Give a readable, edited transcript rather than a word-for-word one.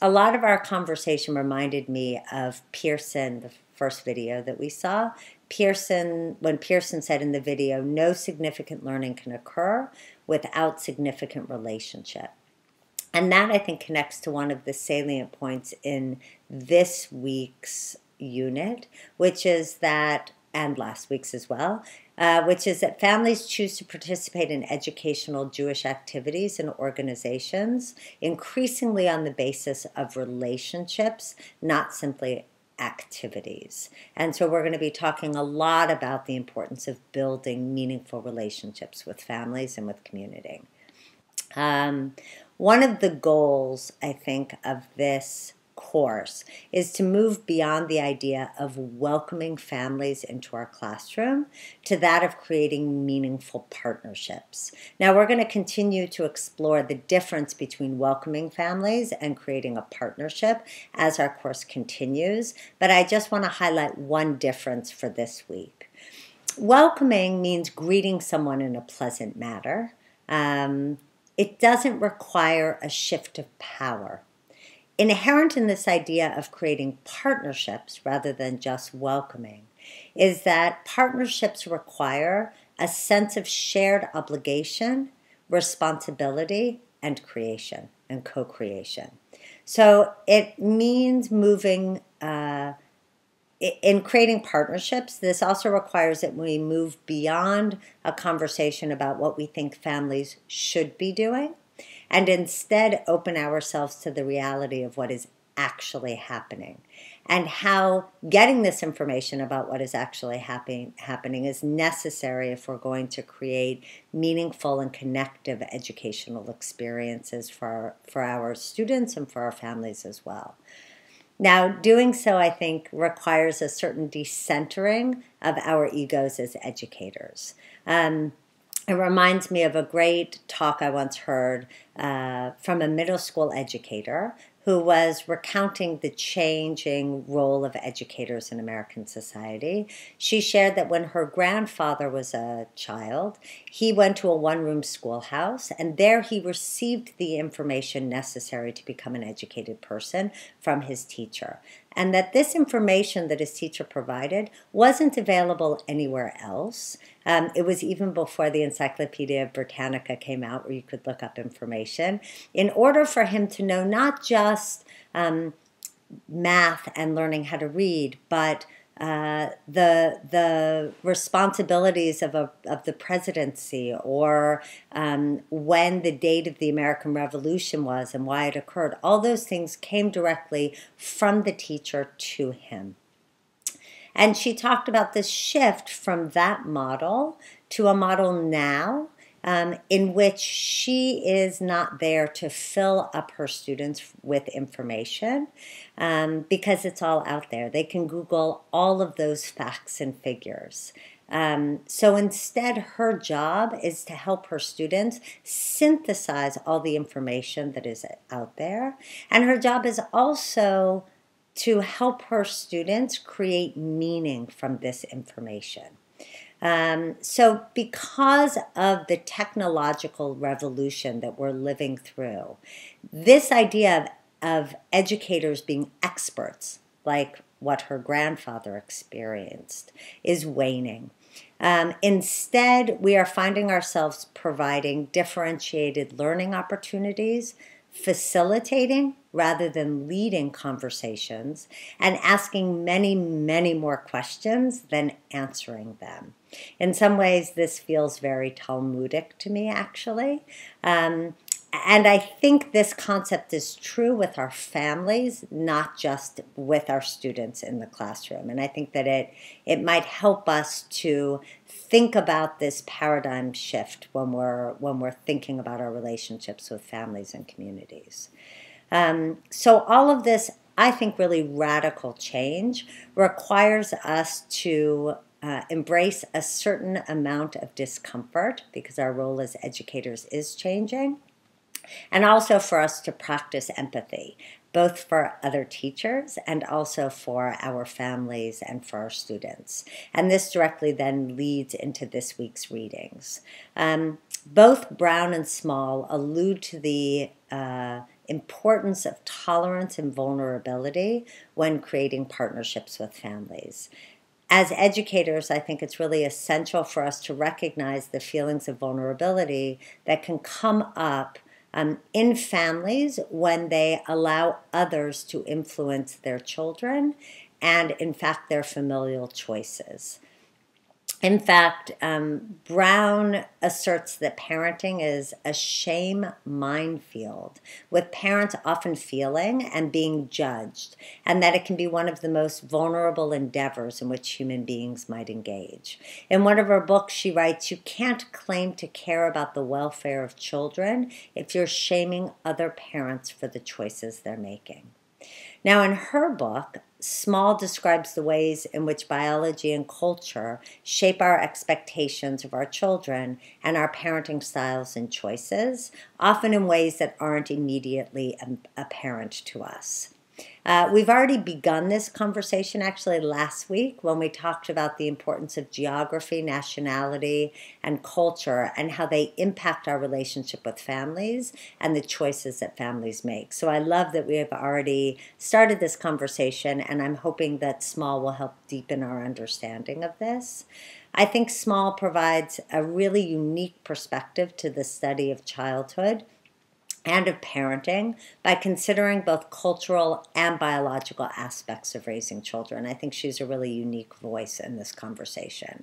A lot of our conversation reminded me of Pearson, the first video that we saw. When Pearson said in the video, no significant learning can occur without significant relationship. And that, I think, connects to one of the salient points in this week's unit, which is that, and last week's as well, which is that families choose to participate in educational Jewish activities and organizations, increasingly on the basis of relationships, not simply activities. And so we're going to be talking a lot about the importance of building meaningful relationships with families and with community. One of the goals, I think, of this course is to move beyond the idea of welcoming families into our classroom to that of creating meaningful partnerships. Now, we're going to continue to explore the difference between welcoming families and creating a partnership as our course continues, but I just want to highlight one difference for this week. Welcoming means greeting someone in a pleasant manner. It doesn't require a shift of power. Inherent in this idea of creating partnerships rather than just welcoming is that partnerships require a sense of shared obligation, responsibility, and creation and co-creation. So it means moving in creating partnerships. This also requires that we move beyond a conversation about what we think families should be doing and instead open ourselves to the reality of what is actually happening and how getting this information about what is actually happening is necessary if we're going to create meaningful and connective educational experiences for our students and for our families as well. Now, doing so, I think, requires a certain decentering of our egos as educators. It reminds me of a great talk I once heard from a middle school educator who was recounting the changing role of educators in American society. She shared that when her grandfather was a child, he went to a one-room schoolhouse, and there he received the information necessary to become an educated person from his teacher. And that this information that his teacher provided wasn't available anywhere else. It was even before the Encyclopedia Britannica came out, where you could look up information. In order for him to know not just math and learning how to read, but the responsibilities of the presidency, or when the date of the American Revolution was and why it occurred, all those things came directly from the teacher to him. And she talked about this shift from that model to a model now in which she is not there to fill up her students with information because it's all out there. They can Google all of those facts and figures. So instead, her job is to help her students synthesize all the information that is out there. And her job is also to help her students create meaning from this information. So because of the technological revolution that we're living through, this idea of educators being experts, like what her grandfather experienced, is waning. Instead, we are finding ourselves providing differentiated learning opportunities, facilitating rather than leading conversations, and asking many, many more questions than answering them. In some ways, this feels very Talmudic to me, actually. And I think this concept is true with our families, not just with our students in the classroom. And I think that it might help us to think about this paradigm shift when we're thinking about our relationships with families and communities. So all of this, I think, really radical change requires us to embrace a certain amount of discomfort because our role as educators is changing. And also for us to practice empathy, both for other teachers and also for our families and for our students. And this directly then leads into this week's readings. Both Brown and Small allude to the importance of tolerance and vulnerability when creating partnerships with families. As educators, I think it's really essential for us to recognize the feelings of vulnerability that can come up in families when they allow others to influence their children and, in fact, their familial choices. In fact, Brown asserts that parenting is a shame minefield, with parents often feeling and being judged, and that it can be one of the most vulnerable endeavors in which human beings might engage. In one of her books, she writes, "You can't claim to care about the welfare of children if you're shaming other parents for the choices they're making." Now, in her book, Small describes the ways in which biology and culture shape our expectations of our children and our parenting styles and choices, often in ways that aren't immediately apparent to us. We've already begun this conversation actually last week when we talked about the importance of geography, nationality, and culture and how they impact our relationship with families and the choices that families make. So I love that we have already started this conversation, and I'm hoping that Small will help deepen our understanding of this. I think Small provides a really unique perspective to the study of childhood and of parenting by considering both cultural and biological aspects of raising children. I think she's a really unique voice in this conversation.